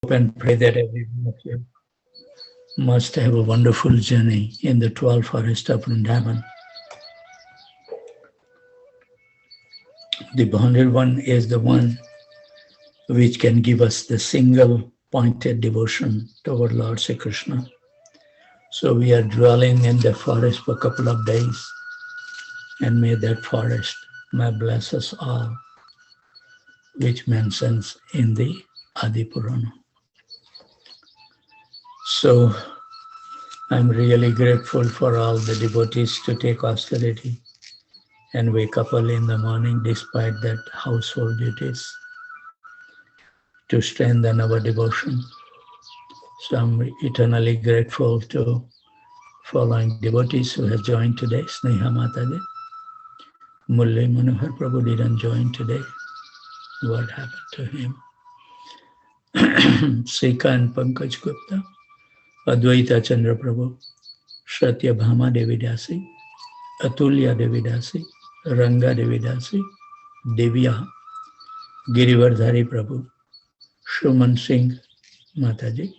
and pray that every one of you must have a wonderful journey in the 12 forest of Vrindavan. The Bonded One is the one which can give us the single pointed devotion toward Lord Sri Krishna. So we are dwelling in the forest for a couple of days, and may that forest may bless us all, which mentions in the Adi Purana. So I'm really grateful for all the devotees to take austerity and wake up early in the morning despite that household duties to strengthen our devotion. So I'm eternally grateful to following devotees who have joined today. Sneha Mataji, Mulle Manohar Prabhu didn't join today. What happened to him? Sika and Pankaj Gupta, Advaita Chandra Prabhu, Satya Bhama Devi Dasi, Atulya Devi Dasi, Ranga Devi Dasi, Divya, Girivardhari Prabhu, Shuman Singh Mataji,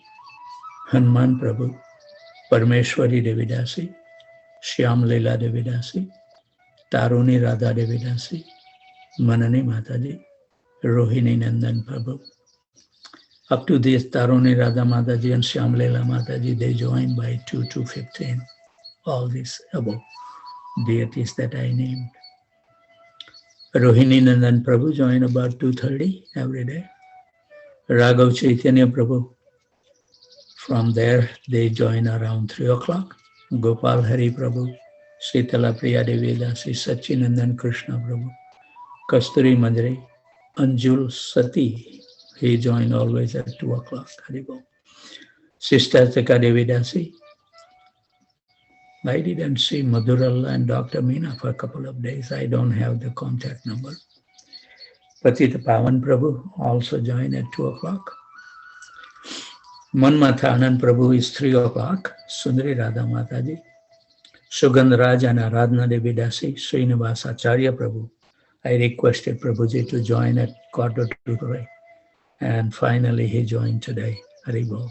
Hanuman Prabhu, Parmeshwari Devi Dasi, Shyam Leela Devi Dasi, Taruni Radha Devi Dasi, Manani Mataji, Rohini Nandan Prabhu. Up to this, Taruni Radha Mataji and Shyam Leela Mataji, they joined by 2 to 15. All these above deities that I named. Rohini Nandan Prabhu joined about 2:30 every day. Raghav Chaitanya Prabhu, from there they join around 3 o'clock. Gopal Hari Prabhu, Sitala Priya Devi Dasi, Sachinandan Krishna Prabhu, Kasturi Manjari, Anjul Sati, he joined always at 2 o'clock. Haribo. Sister Taka Devi Dasi. I didn't see Madhuralla and Dr. Meena for a couple of days. I don't have the contact number. Patita Pavan Prabhu also joined at 2 o'clock. Manmatha Anand Prabhu is 3 o'clock. Sundari Radha Mataji. Sugandh Raj and Aradhana Devi Dasi. Srinivas Acharya Prabhu. I requested Prabhuji to join at 2:45. And finally he joined today. Haribol.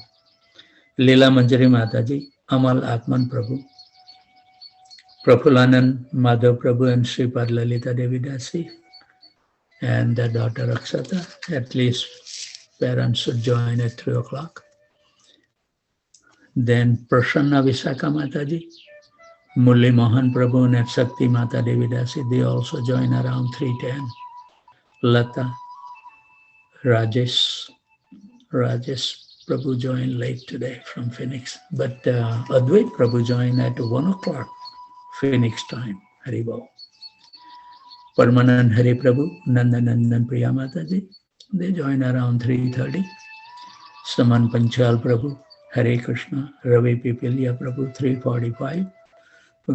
Leela Manjari Mataji. Amal Atman Prabhu. Prafulanand Madhav Prabhu and Sripad Lalita Devi Dasi. And the daughter Akshata. At least parents should join at 3 o'clock. Then Prasanna Visakha Mataji, Mulli Mohan Prabhu and Shakti Mata Devi Dasi, they also join around 3:10. Lata, Rajesh Prabhu joined late today from Phoenix. But Advait Prabhu joined at 1 o'clock Phoenix time. Haribol. Parmanand Hari Prabhu, Nandanandan Priya Mataji, they join around 3:30. Saman Panchal Prabhu, Hare Krishna, Ravi Pipilya Prabhu, 3:45.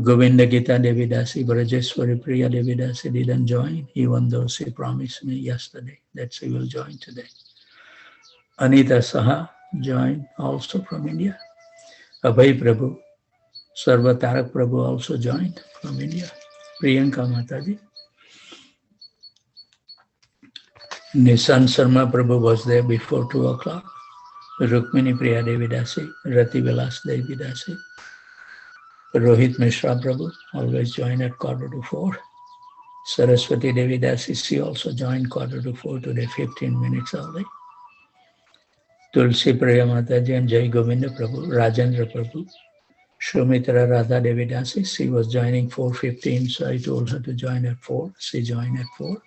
Govinda Gita Devi Dasi, Brajeswari Priya Devi Dasi didn't join, even though she promised me yesterday that she will join today. Anita Saha joined also from India. Abhay Prabhu, Sarva Tarak Prabhu also joined from India. Priyanka Mataji. Nissan Sharma Prabhu was there before 2 o'clock. Rukmini Priya Devi Dasi, Rati Vilas Devi Dasi. Rohit Mishra Prabhu always joined at 3:45. Saraswati Devi Dasi, she also joined 3:45 today, 15 minutes early. Tulsi Priya Mataji and Jai Govinda Prabhu, Rajendra Prabhu. Shumitra Radha Devi Dasi, she was joining 4:15, so I told her to join at 4. She joined at 4.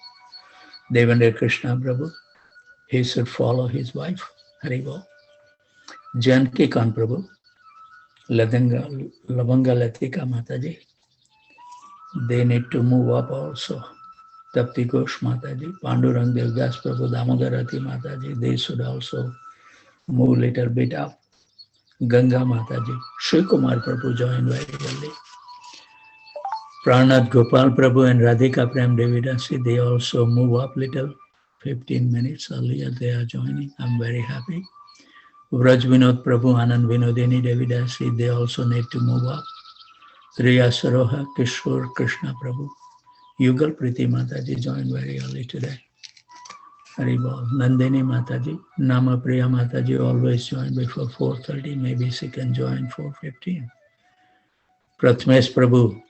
Devendra Krishna Prabhu, he should follow his wife, Haribol. Janki Khan Prabhu, Lavanga Latika Mataji, they need to move up also. Tapti Ghosh Mataji, Pandurang Devdas Prabhu, Damodarati Mataji, they should also move a little bit up. Ganga Mataji, Shri Kumar Prabhu joined very early. Pranath Gopal Prabhu and Radhika Prem Devi Dasi, they also move up little, 15 minutes earlier they are joining. I'm very happy. Vraj Vinod Prabhu, Anand Vinodini Devi Dasi, they also need to move up. Riya Saroha, Kishore Krishna Prabhu, Yugal Priti Mataji joined very early today. Haribol. Nandini Mataji, Nama Priya Mataji always join before 4:30. Maybe she can join 4:15. Prathamesh Prabhu,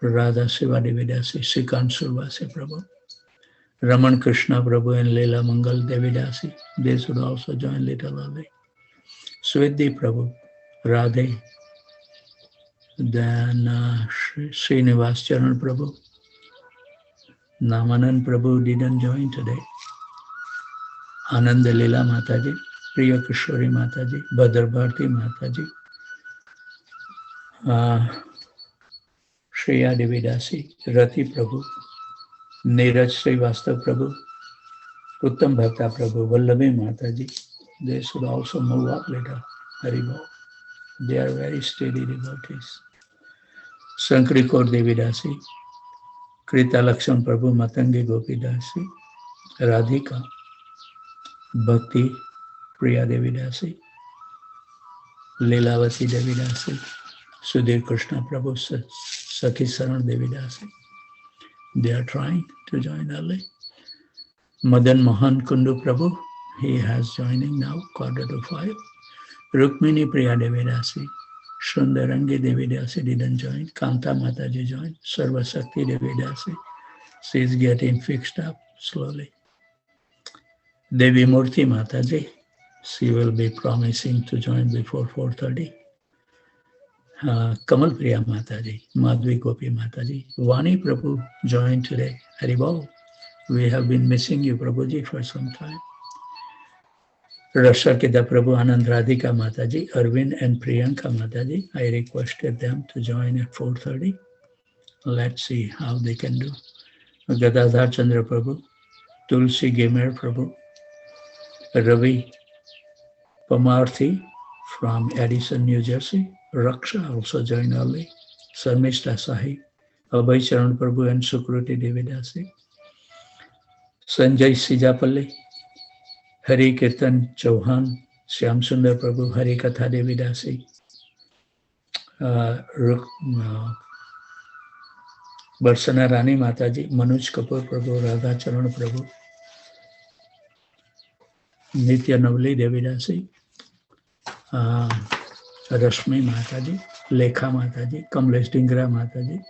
Radha Shiva Devidasi, Srikant Survasi Prabhu, Raman Krishna Prabhu and Leela Mangal Devidasi. They should also join little early. Swidhi Prabhu, Radhe, then Srinivas Charan Prabhu. Namanand Prabhu didn't join today. Ananda Leela Mataji, Priya Kishori Mataji, Bhadra Bharti Mataji, Shreya Devidasi, Rati Prabhu, Neeraj Srivastav Prabhu, Uttam Bhakta Prabhu, Vallabhi Mataji. They should also move up later. Haribol. They are very steady devotees. Sankri Kaur Devidasi, Krita Lakshan Prabhu, Matangi Gopidasi, Radhika, Bhakti Priya Devidasi, Leelavati Devidasi, Sudhir Krishna Prabhu, Sakhi Saran Devidasi. They are trying to join early. Madan Mohan Kundu Prabhu, he has joining now, 4:45. Rukmini Priya Devidasi, Sundarangi Devidasi didn't join. Kanta Mataji joined. Sarva Shakti Devidasi, she is getting fixed up slowly. Devi Murti Mataji, she will be promising to join before 4:30. Kamal Priya Mataji, Madhvi Gopi Mataji, Vani Prabhu joined today. Haribol, we have been missing you, Prabhuji, for some time. Rasakita Prabhu, Anand Radhika Mataji, Arvind and Priyanka Mataji, I requested them to join at 4:30. Let's see how they can do. Gadadhar Chandra Prabhu, Tulsi Gamer Prabhu, Ravi Pamarthi from Addison, New Jersey, Raksha also joined early, Sarmishta Sahi, Abhay Charan Prabhu and Sukruti Devidasi, Sanjay Sijapalli, Hari Kirtan Chauhan, Shyam Sundar Prabhu, Hari Katha Devidasi, Barsana Rani Mataji, Manoj Kapoor Prabhu, Radha Charan Prabhu, Nitya Navali Devidasi, Rashmi Mataji, Lekha Mataji, Kamlesh Dingra Mataji,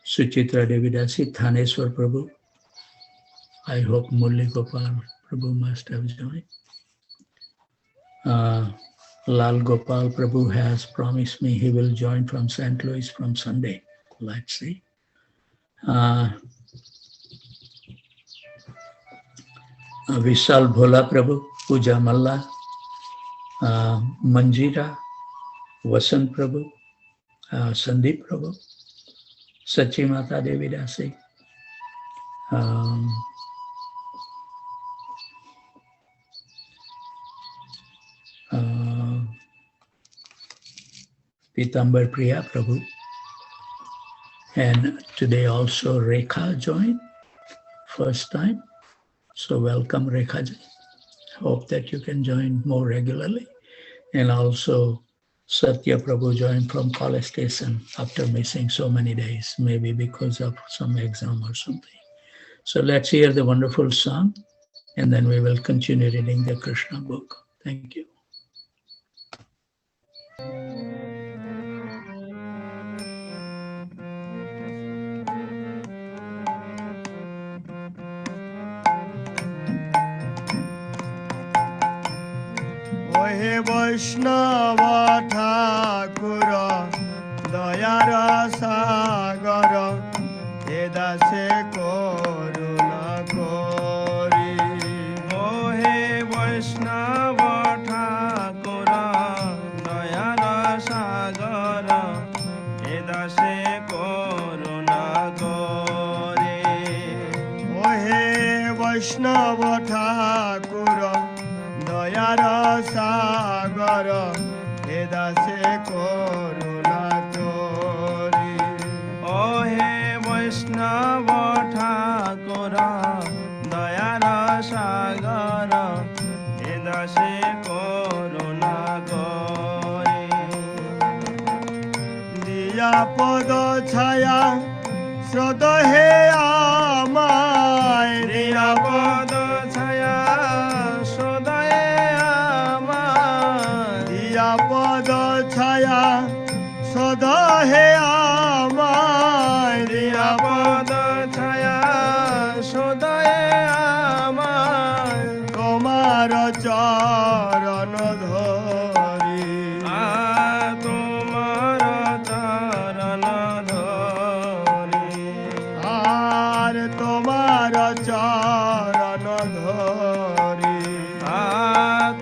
Suchitra Devidasi, Thaneswar Prabhu. I hope Murli Gopal Prabhu must have joined. Lal Gopal Prabhu has promised me he will join from St. Louis from Sunday. Let's see. Vishal Bhola Prabhu, Puja Malla, Manjira, Vasant Prabhu, Sandeep Prabhu, Sachi Mata Devidasi, Pitambar Priya Prabhu, and today also Rekha joined, first time. So welcome Rekha ji. Hope that you can join more regularly. And also Satya Prabhu joined from College Station after missing so many days, maybe because of some exam or something. So let's hear the wonderful song and then we will continue reading the Krishna book. Thank you. Ohe Vaishnava Thakura Dayara Sagara Edase Koruna Kori. Ohe Vaishnava Thakura Dayara Sagara Edase Koruna Kori. Ohe Vaishnava Thakura Dayara Sagara Edase Koruna Tori. Ohe Vaishnava Thakura Dayara Sagara Edase Koruna Tori. Diya Pada Chaya Sradahe Amai. Diya Pada চরণ ধরি তোমার চরণ ধরি আর তোমার চরণ ধরি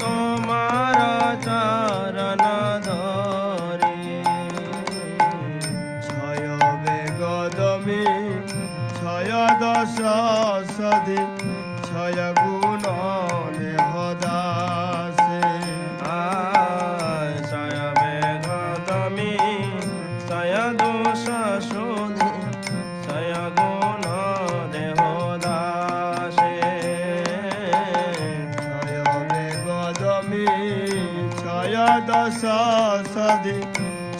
তোমার চরণ ধরি ছয় বেগদমি ছয় দশ সধি ছয় গুণ দেহদাসে সয় বেগদমি সয় দোষ শোধি সয় গুণ দেহ দাসে ছয় বেগদমি ছয় দশ সধি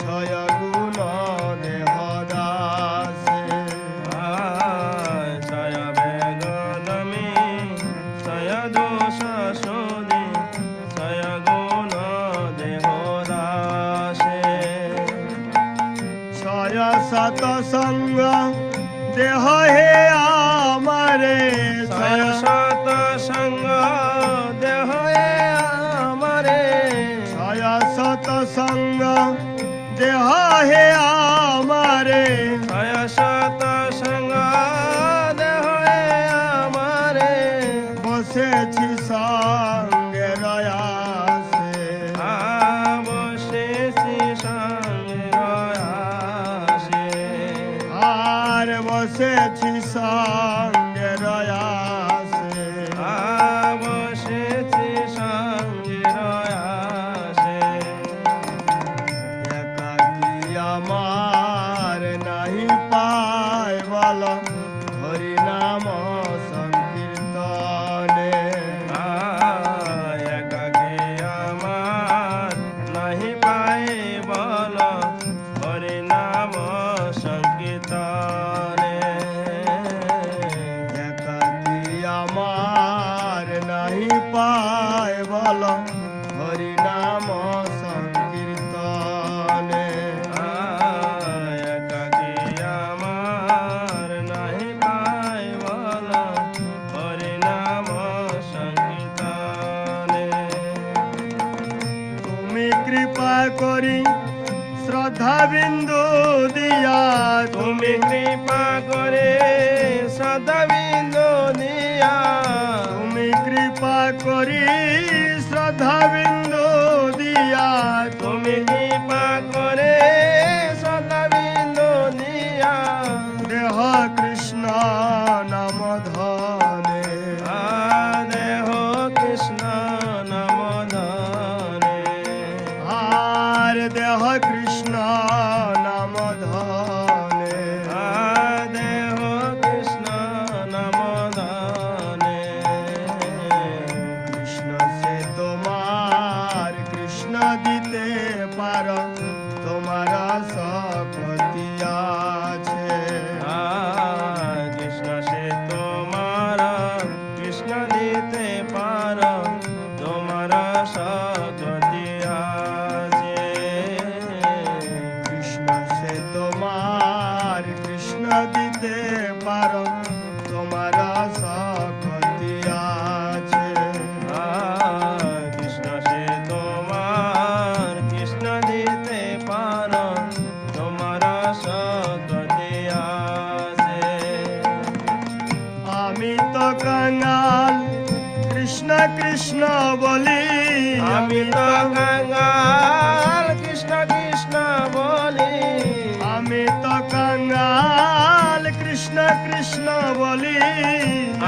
ছয় গুণ দেহদাসে সয় বেগদমি সয় দোষ শোধি সয় গুণ দেহ দাসে ছয় শত সঙ্গ দেহ হে আমারে ছয় শত সঙ্গ দেহ আমারে ছয় শত সঙ্গ দেহ হে আমারে ছয় শত সঙ্গ দেহ আমারে বসেছি সঙ্গে রয়াসে বসেছি সঙ্গে আসে আর বসেছি সঙ্গে রয়াসে বসেছি সঙ্গে আসে একাকি আমার নাহি পায় বল হরি নাম সংকীর্তনে একাকে আমার নাহি পাই বল হরি নাম সংকীর্তনে একাকি আমার নাহি পায় বল হরি নাম সংকীর্তনে একাকে আমার নাহি পাই বল হরি নাম সংকীর্তনে তুমি কৃপা করি শ্রদ্ধা বিন্দু দিয়া তুমি কৃপা করে সদা বিন্দু দিয়া তুমি কৃপা করি শ্রদ্ধা বিন্দু দিয়া তুমি কৃপা করে সদা বিন্দু দিয়া দেহ কৃষ্ণ নাম ধনে দেহ কৃষ্ণ নাম ধনে আর দেহ কৃষ্ণ নাম ধনে দেহ কৃষ্ণ নাম ধনে কৃষ্ণ সে তোমার কৃষ্ণ দিতে পার তোমার শক্তি আছে কৃষ্ণ সে তোমার কৃষ্ণ দিতে পার তোমার শক্তি আছে কৃষ্ণ সে তোমার কৃষ্ণ দিতে পার তোমার শক্তি আছে কৃষ্ণ সে তোমার কৃষ্ণ দিতে পার তোমার শক্তি আছে আমি তো কাঙাল কৃষ্ণ কৃষ্ণ বলি আমি তো কাঙ্গাল কৃষ্ণ কৃষ্ণ বলি আমি তো কাঙাল কৃষ্ণ কৃষ্ণ বলি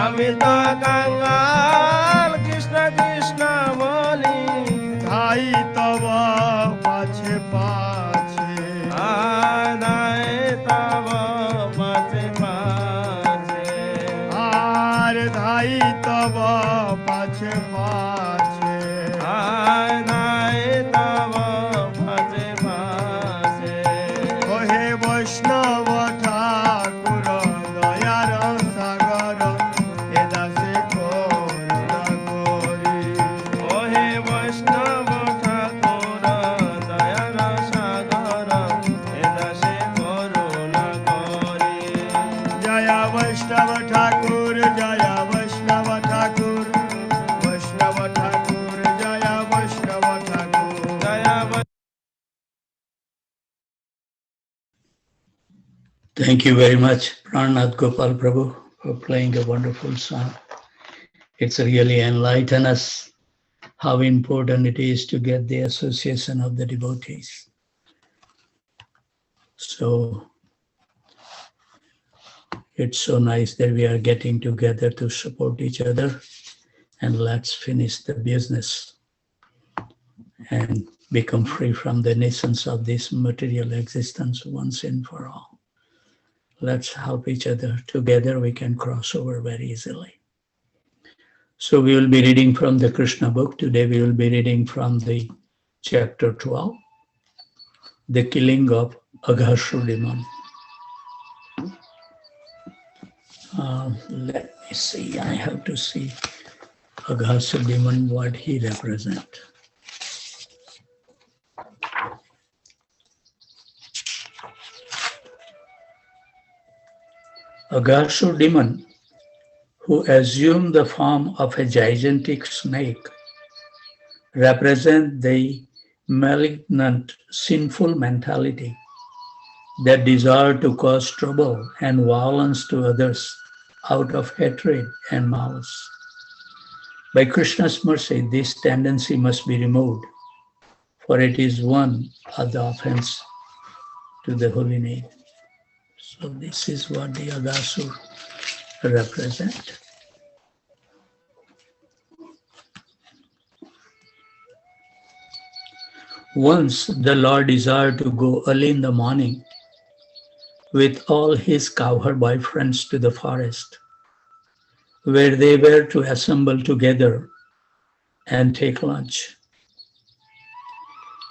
আমি তো কাঙ্গাল কৃষ্ণ কৃষ্ণ বলি ধাই তব পাছে পাছে আদায় তব পাছে পাছে আর ধাই তব পাছে পাছে আদায় তব পাছে পাছে ওহে বৈষ্ণব ঠাকুর দয়ার সাগর এ দাসে করুণা করি ওহে বৈষ্ণব ঠাকুর দয়ার সাগর এ দাসে করুণা করি জয় বৈষ্ণব ঠাকুর জয় বৈষ্ণব ঠাকুর বৈষ্ণব ঠাকুর Thank you very much, Pranath Gopal Prabhu, for playing a wonderful song. It's really enlightened us how important it is to get the association of the devotees. So it's so nice that we are getting together to support each other, and let's finish the business and become free from the nuisance of this material existence once and for all. Let's help each other. Together we can cross over very easily. So we will be reading from the Krishna book. Today we will be reading from the chapter 12, the killing of Aghasur. Let me see, I have to see Aghasur, what he represents. Aghasur demon, who assumed the form of a gigantic snake, represent the malignant, sinful mentality that desire to cause trouble and violence to others out of hatred and malice. By Krishna's mercy, this tendency must be removed, for it is one of the offense to the holy name. So this is what the Aghasur represent. Once the Lord desired to go early in the morning with all his cowherd boyfriends to the forest, where they were to assemble together and take lunch.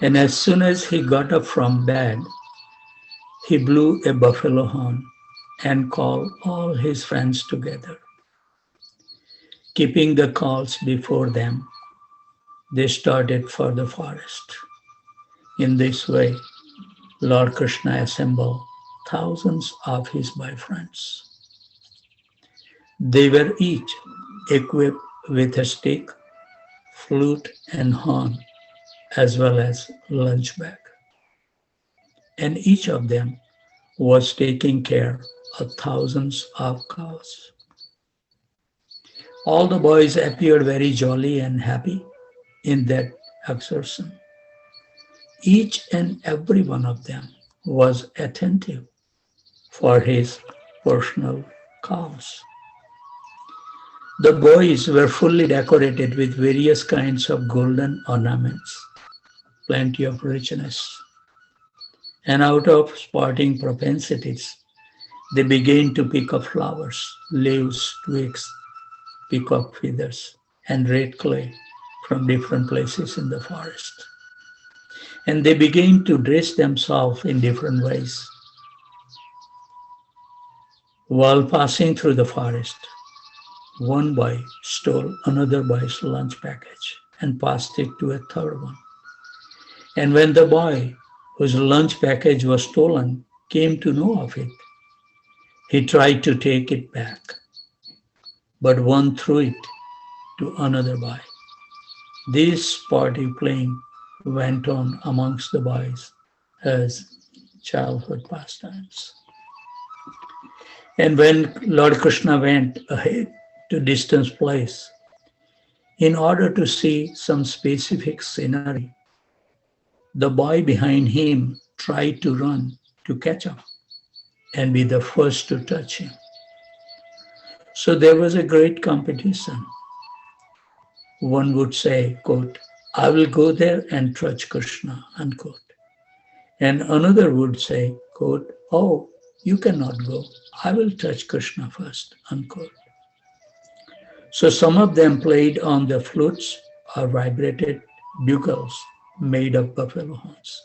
And as soon as he got up from bed, he blew a buffalo horn and called all his friends together. Keeping the calls before them, they started for the forest. In this way, Lord Krishna assembled thousands of his boyfriends. They were each equipped with a stick, flute, and horn, as well as lunch bag. And each of them was taking care of thousands of cows. All the boys appeared very jolly and happy in that exertion. Each and every one of them was attentive for his personal cows. The boys were fully decorated with various kinds of golden ornaments, plenty of richness. And out of sporting propensities, they began to pick up flowers, leaves, twigs, peacock feathers, and red clay from different places in the forest. And they began to dress themselves in different ways. While passing through the forest, one boy stole another boy's lunch package and passed it to a third one. And when the boy whose lunch package was stolen came to know of it, he tried to take it back, but one threw it to another boy. This party playing went on amongst the boys as childhood pastimes. And when Lord Krishna went ahead to distant place, in order to see some specific scenery, the boy behind him tried to run to catch up and be the first to touch him. So there was a great competition. One would say, quote, "I will go there and touch Krishna," unquote. And another would say, quote, "Oh, you cannot go. I will touch Krishna first," unquote. So some of them played on the flutes or vibrated bugles made of buffalo horns.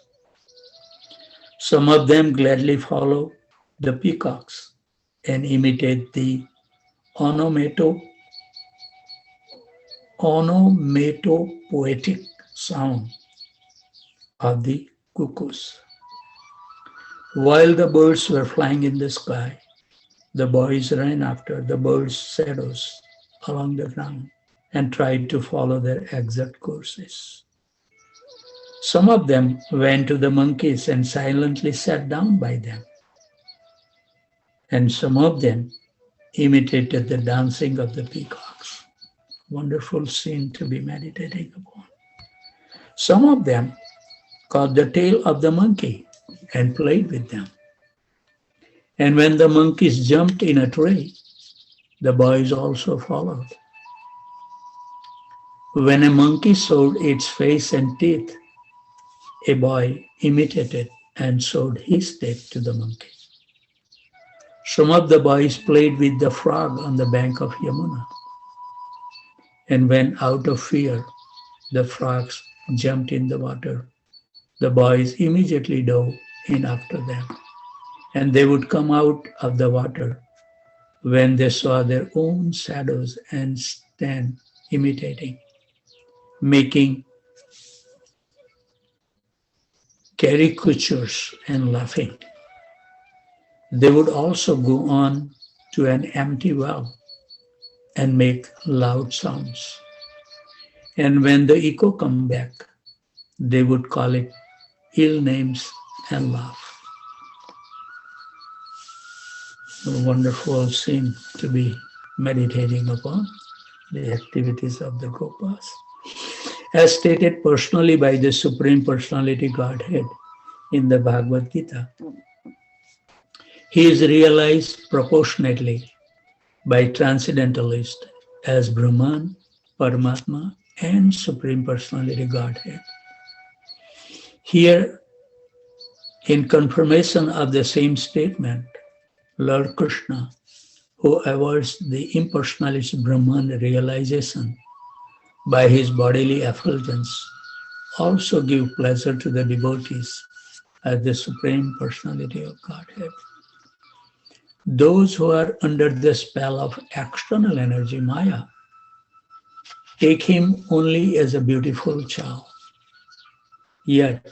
Some of them gladly followed the peacocks and imitate the onomatopoetic sound of the cuckoos. While the birds were flying in the sky, the boys ran after the birds' shadows along the ground and tried to follow their exact courses. Some of them went to the monkeys and silently sat down by them. and some of them imitated the dancing of the peacocks. Wonderful scene to be meditating upon. Some of them caught the tail of the monkey and played with them. And when the monkeys jumped in a tree, the boys also followed. When a monkey showed its face and teeth, a boy imitated and showed his teeth to the monkey. Some of the boys played with the frog on the bank of Yamuna. And when out of fear, the frogs jumped in the water, the boys immediately dove in after them. And they would come out of the water when they saw their own shadows and stand imitating, making caricatures and laughing. They would also go on to an empty well and make loud sounds. And when the echo come back, they would call it ill names and laugh. A wonderful scene to be meditating upon, the activities of the Gopas. As stated personally by the Supreme Personality Godhead in the Bhagavad Gita, he is realized proportionately by transcendentalists as Brahman, Paramatma, and Supreme Personality Godhead. Here, in confirmation of the same statement, Lord Krishna, who avoids the impersonalist Brahman realization by his bodily effulgence, also give pleasure to the devotees as the Supreme Personality of Godhead. Those who are under the spell of external energy, Maya, take him only as a beautiful child. Yet,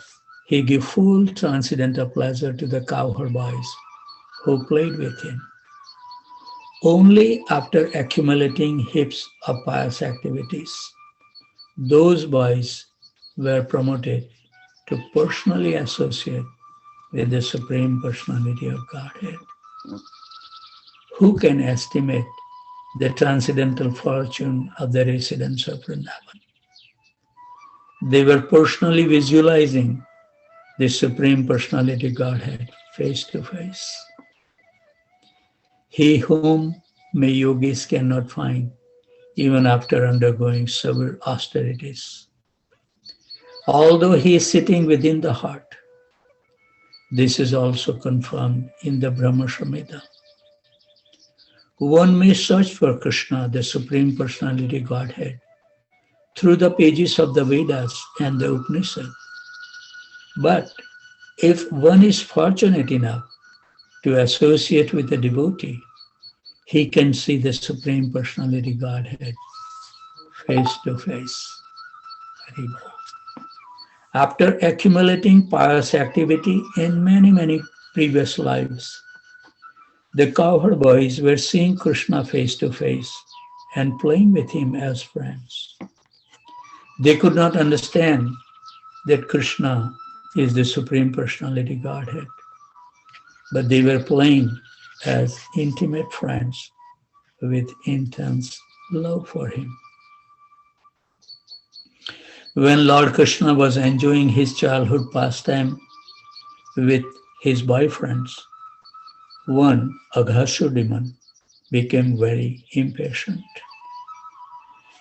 he gives full transcendental pleasure to the cowherd boys who played with him. Only after accumulating heaps of pious activities, those boys were promoted to personally associate with the Supreme Personality of Godhead. Who can estimate the transcendental fortune of the residents of Vrindavan? They were personally visualizing the Supreme Personality Godhead face to face. He whom may yogis cannot find even after undergoing severe austerities. Although he is sitting within the heart, this is also confirmed in the Brahma Samhita. One may search for Krishna, the Supreme Personality Godhead, through the pages of the Vedas and the Upanishad. But if one is fortunate enough to associate with a devotee, he can see the Supreme Personality Godhead face to face. After accumulating pious activity in many previous lives, the cowherd boys were seeing Krishna face to face and playing with him as friends. They could not understand that Krishna is the Supreme Personality Godhead, but they were playing as intimate friends with intense love for him. When Lord Krishna was enjoying his childhood pastime with his boyfriends, one Aghasur demon became very impatient.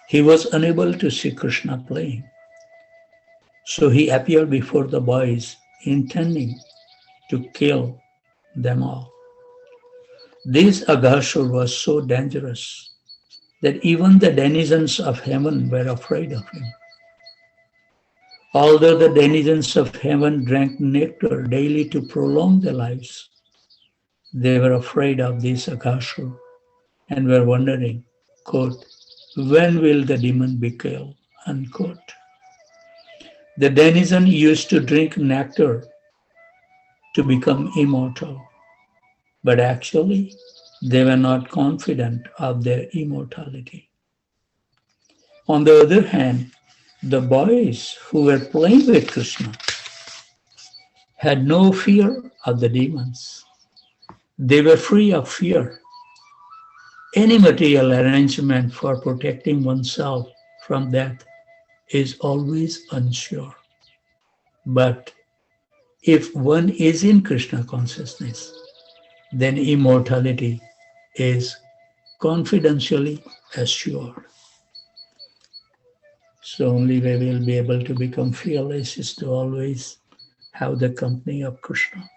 He was unable to see Krishna playing. So he appeared before the boys, intending to kill them all. This Aghasur was so dangerous that even the denizens of heaven were afraid of him. Although the denizens of heaven drank nectar daily to prolong their lives, they were afraid of this Aghasur and were wondering, quote, when will the demon be killed, unquote. The denizen used to drink nectar to become immortal, but actually they were not confident of their immortality. On the other hand, the boys who were playing with Krishna had no fear of the demons. They were free of fear. Any material arrangement for protecting oneself from death is always unsure. But if one is in Krishna consciousness, then immortality is confidentially assured. So only way we will be able to become fearless is to always have the company of Krishna.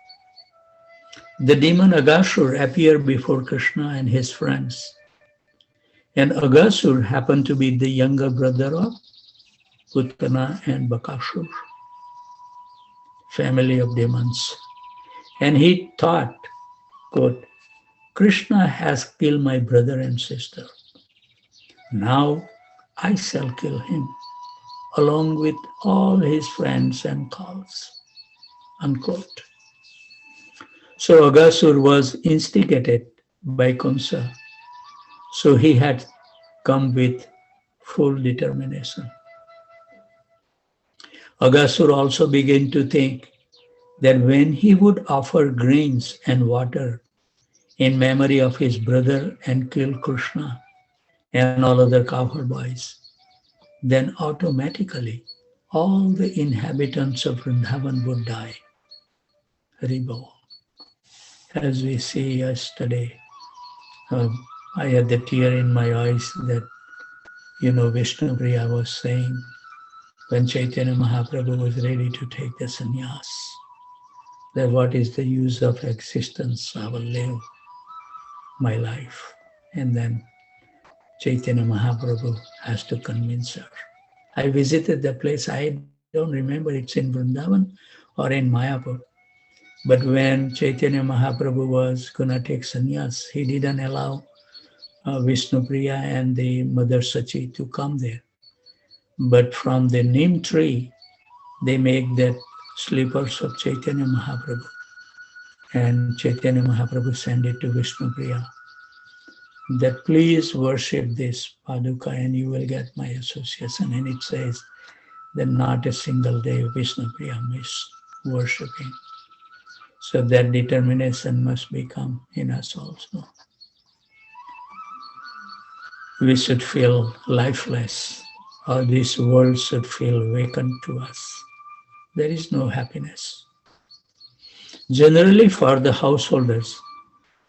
The demon Aghasur appeared before Krishna and his friends. And Aghasur happened to be the younger brother of Uttana and Bakasur, family of demons. And he thought, quote, Krishna has killed my brother and sister. Now I shall kill him, along with all his friends and cows, unquote. So Aghasur was instigated by Kamsa. So he had come with full determination. Aghasur also began to think that when he would offer grains and water in memory of his brother and kill Krishna and all other cowherd boys, then automatically all the inhabitants of Vrindavan would die. Haribol. As we see yesterday, I had the tear in my eyes that, Vishnu Priya was saying when Chaitanya Mahaprabhu was ready to take the sannyas, that what is the use of existence? I will live my life. And then Chaitanya Mahaprabhu has to convince her. I visited the place, I don't remember it's in Vrindavan or in Mayapur. But when Chaitanya Mahaprabhu was going to take sannyas, he didn't allow Vishnu Priya and the Mother Sachi to come there. But from the neem tree, they make that slippers of Chaitanya Mahaprabhu. And Chaitanya Mahaprabhu sent it to Vishnu Priya, that please worship this Paduka and you will get my association. And it says that not a single day Vishnu Priya missed worshiping. So that determination must become in us also. We should feel lifeless, or this world should feel vacant to us. There is no happiness. Generally, for the householders,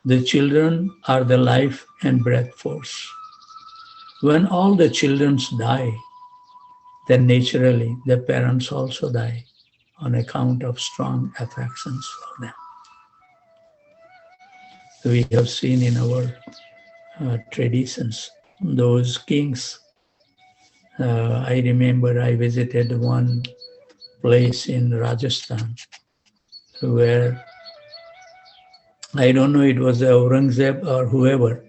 the children are the life and breath force. When all the children die, then naturally the parents also die on account of strong affections for them. We have seen in our traditions, those kings. I remember I visited one place in Rajasthan where, I don't know, it was Aurangzeb or whoever,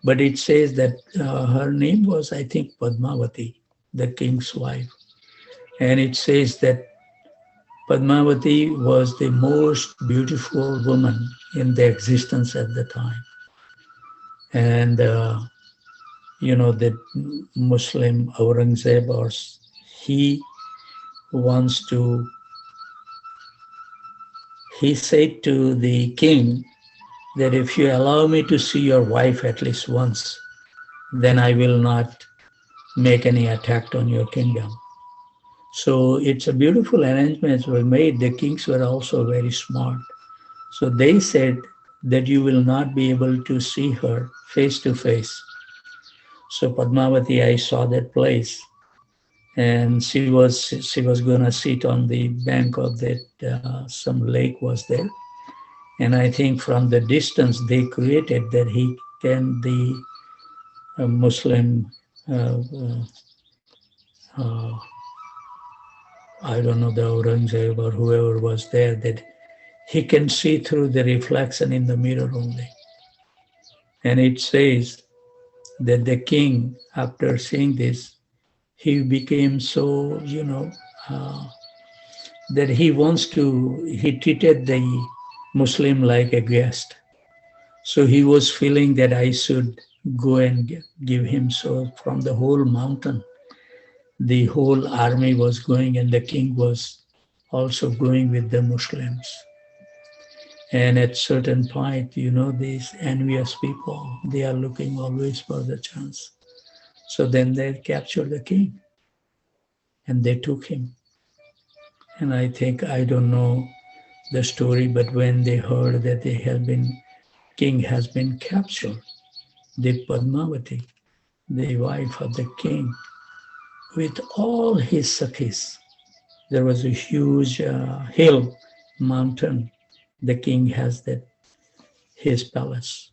but it says that her name was, I think, Padmavati, the king's wife. And it says that Padmavati was the most beautiful woman in the existence at the time. And, the Muslim Aurangzeb, or he said to the king that if you allow me to see your wife at least once, then I will not make any attack on your kingdom. So it's a beautiful arrangements were made. The kings were also very smart. So they said that you will not be able to see her face to face. So Padmavati, I saw that place, and she was gonna sit on the bank of that, some lake was there. And I think from the distance they created that the Muslim, I don't know, the Aurangzeb or whoever was there, that he can see through the reflection in the mirror only. And it says that the king, after seeing this, he became so, that he treated the Muslim like a guest. So he was feeling that I should go and give him. So from the whole mountain, the whole army was going, and the king was also going with the Muslims. And at certain point, these envious people, they are looking always for the chance. So then they captured the king and they took him. And I think, I don't know the story, but when they heard that king has been captured, the Padmavati, the wife of the king, with all his Sakhis, there was a huge hill, mountain. The king has his palace.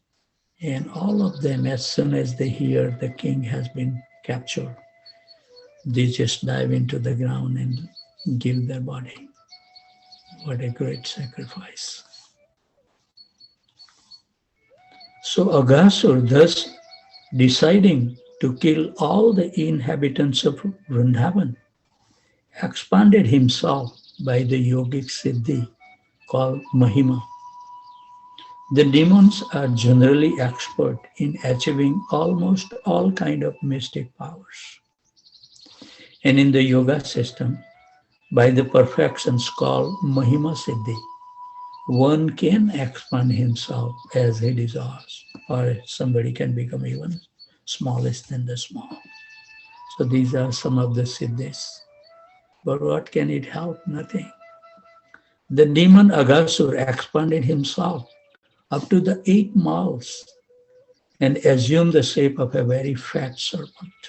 And all of them, as soon as they hear the king has been captured, they just dive into the ground and give their body. What a great sacrifice. So Aghasur, thus deciding to kill all the inhabitants of Vrindavan, expanded himself by the yogic siddhi called Mahima. The demons are generally expert in achieving almost all kind of mystic powers. And in the yoga system, by the perfections called Mahima Siddhi, one can expand himself as he desires, or somebody can become even smallest than the small. So these are some of the siddhis. But what can it help? Nothing. The demon Aghasur expanded himself up to the 8 miles and assumed the shape of a very fat serpent.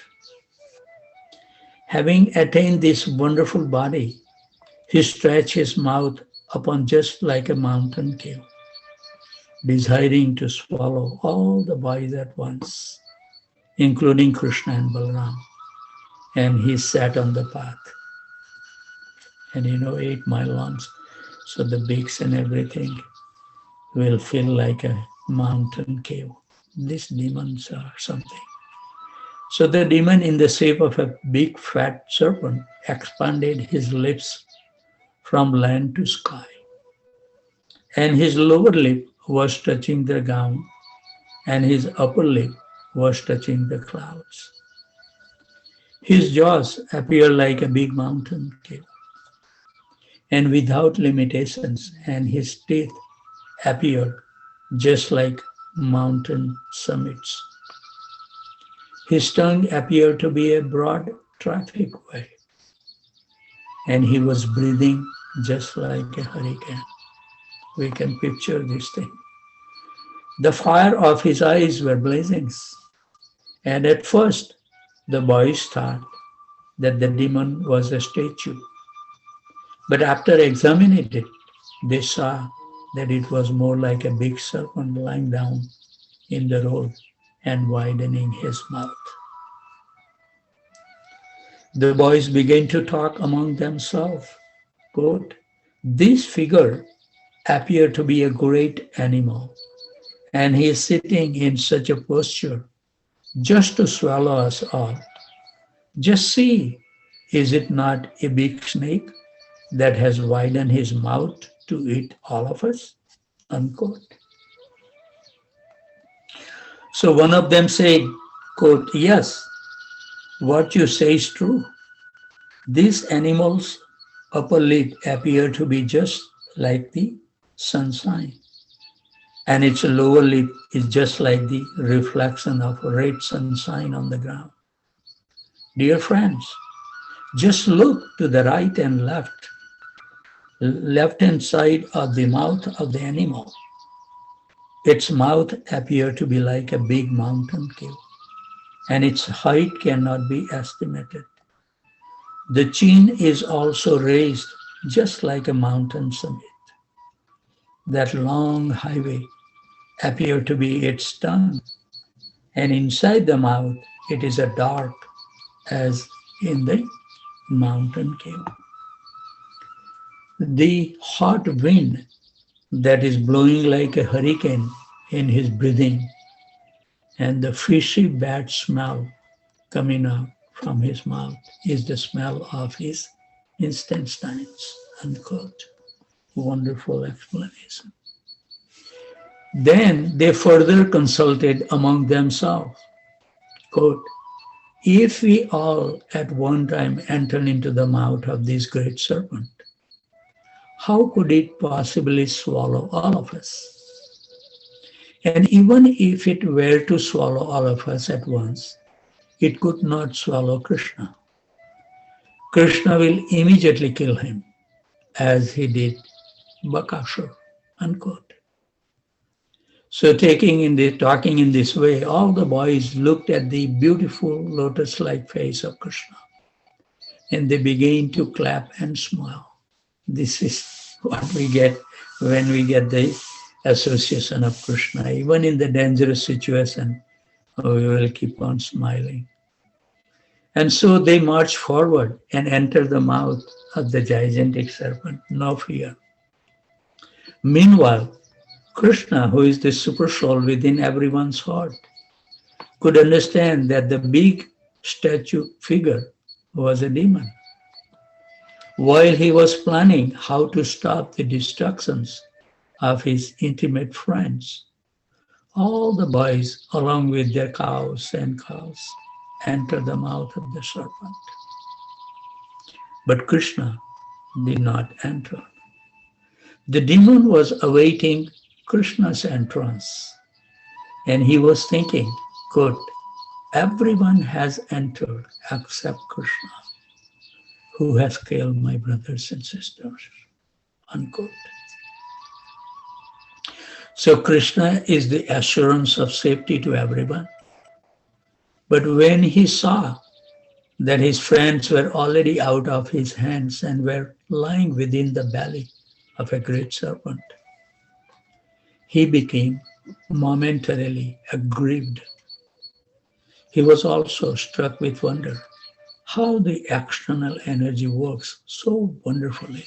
Having attained this wonderful body, he stretched his mouth upon just like a mountain cave, desiring to swallow all the boys at once, including Krishna and Balaram. And he sat on the path. And 8 miles long, so the beaks and everything will feel like a mountain cave. These demons are something. So the demon, in the shape of a big fat serpent, expanded his lips from land to sky. And his lower lip was touching the ground, and his upper lip was touching the clouds. His jaws appeared like a big mountain cave, and without limitations, and his teeth appeared just like mountain summits. His tongue appeared to be a broad traffic way, and he was breathing just like a hurricane. We can picture this thing. The fire of his eyes were blazing, and at first the boys thought that the demon was a statue. But after examining it, they saw that it was more like a big serpent lying down in the road and widening his mouth. The boys began to talk among themselves. Quote, "This figure appeared to be a great animal, and he is sitting in such a posture just to swallow us all. Just see, is it not a big snake that has widened his mouth to eat all of us?" Unquote. So one of them said, quote, "Yes, what you say is true. This animal's upper lip appear to be just like the sunshine, and its lower lip is just like the reflection of red sunshine on the ground. Dear friends, just look to the right and left-hand side of the mouth of the animal. Its mouth appears to be like a big mountain cave, and its height cannot be estimated. The chin is also raised just like a mountain summit. That long highway appears to be its tongue, and inside the mouth it is as dark as in the mountain cave. The hot wind that is blowing like a hurricane in his breathing, and the fishy bad smell coming out from his mouth is the smell of his intestines." Unquote. Wonderful explanation. Then they further consulted among themselves. Quote, "If we all at one time enter into the mouth of this great serpent, how could it possibly swallow all of us? And even if it were to swallow all of us at once, it could not swallow Krishna. Krishna will immediately kill him, as he did Bakasur. Unquote. So talking in this way, all the boys looked at the beautiful lotus-like face of Krishna, and they began to clap and smile. This is what we get when we get the association of Krishna. Even in the dangerous situation, we will keep on smiling. And so they march forward and enter the mouth of the gigantic serpent, no fear. Meanwhile, Krishna, who is the super soul within everyone's heart, could understand that the big statue figure was a demon. While he was planning how to stop the destructions of his intimate friends, all the boys, along with their cows and cows, enter the mouth of the serpent. But Krishna did not enter. The demon was awaiting Krishna's entrance, and he was thinking, good, everyone has entered except Krishna, who has killed my brothers and sisters, unquote. So Krishna is the assurance of safety to everyone. But when he saw that his friends were already out of his hands and were lying within the belly of a great serpent, he became momentarily aggrieved. He was also struck with wonder how the external energy works so wonderfully.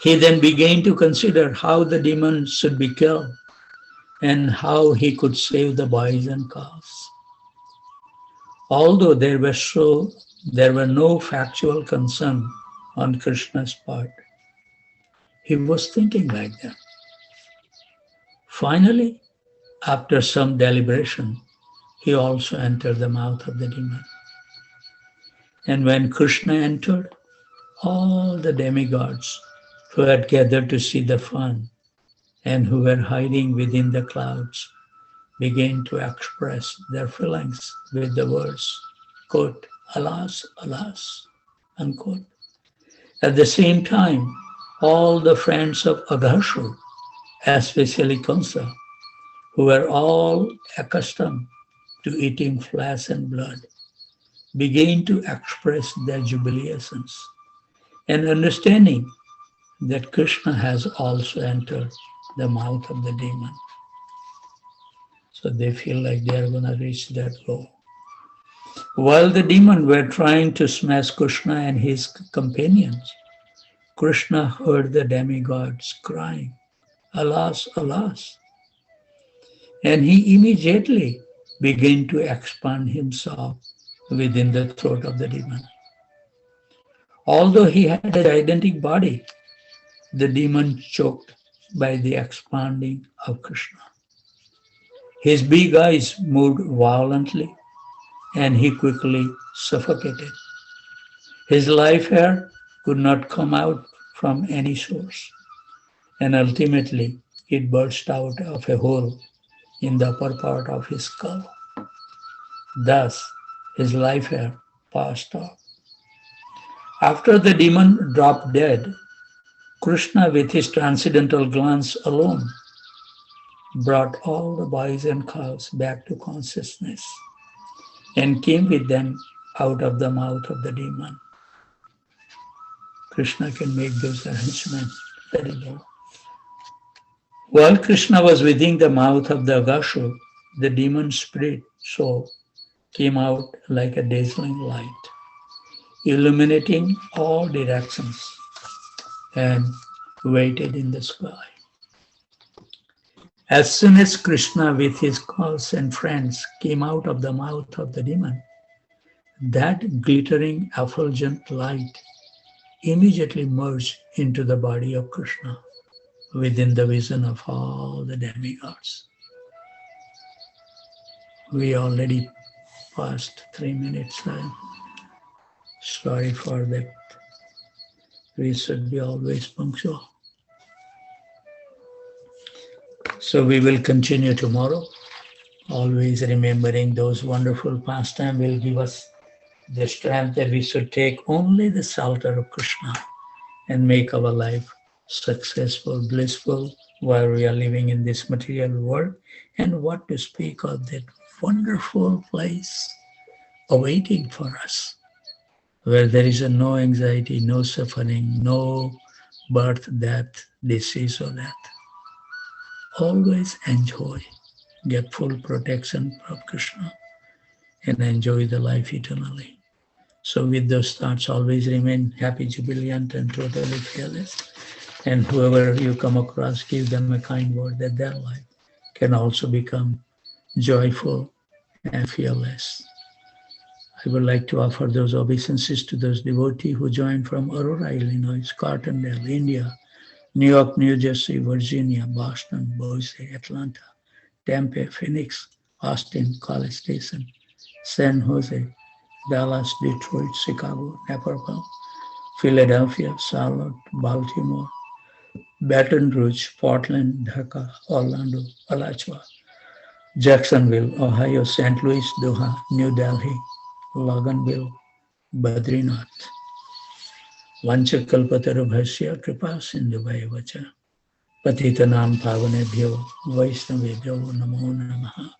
He then began to consider how the demon should be killed and how he could save the boys and cows. Although there were no factual concern on Krishna's part, he was thinking like that. Finally, after some deliberation, he also entered the mouth of the demon. And when Krishna entered, all the demigods who had gathered to see the fun and who were hiding within the clouds began to express their feelings with the words, quote, alas, alas, unquote. At the same time, all the friends of Aghasur, especially Kamsa, who were all accustomed to eating flesh and blood, began to express their jubilations and understanding that Krishna has also entered the mouth of the demon. So they feel like they are going to reach that goal. While the demons were trying to smash Krishna and his companions, Krishna heard the demigods crying, alas, alas. And he immediately began to expand himself within the throat of the demon. Although he had a gigantic body, the demon choked by the expanding of Krishna. His big eyes moved violently and he quickly suffocated. His life hair could not come out from any source, and ultimately it burst out of a hole in the upper part of his skull. Thus, his life hair passed off. After the demon dropped dead, Krishna, with his transcendental glance alone, brought all the boys and cows back to consciousness and came with them out of the mouth of the demon. Krishna can make those arrangements very well. While Krishna was within the mouth of the Aghasur, the demon spirit soul came out like a dazzling light, illuminating all directions and waited in the sky. As soon as Krishna with his cows and friends came out of the mouth of the demon, that glittering effulgent light immediately merged into the body of Krishna within the vision of all the demigods. We already passed 3 minutes. I'm sorry for that We should be always punctual. So we will continue tomorrow, always remembering those wonderful pastimes will give us the strength that we should take only the shelter of Krishna and make our life successful, blissful while we are living in this material world. And what to speak of that wonderful place awaiting for us, where there is no anxiety, no suffering, no birth, death, disease or death. Always enjoy, get full protection from Krishna and enjoy the life eternally. So with those thoughts, always remain happy, jubilant and totally fearless. And whoever you come across, give them a kind word that their life can also become joyful and fearless. I would like to offer those obeisances to those devotees who joined from Aurora, Illinois, Cartondale, India, New York, New Jersey, Virginia, Boston, Boise, Atlanta, Tampa, Phoenix, Austin, College Station, San Jose, Dallas, Detroit, Chicago, Naperville, Philadelphia, Charlotte, Baltimore, Baton Rouge, Portland, Dhaka, Orlando, Alachua, Jacksonville, Ohio, St. Louis, Doha, New Delhi, Loganville, Badrinath. Vanchakalpatarubhasya kripa sindhuvaya vacha. Patitanam pavanebhyo Vaishnavebhyo namo namaha.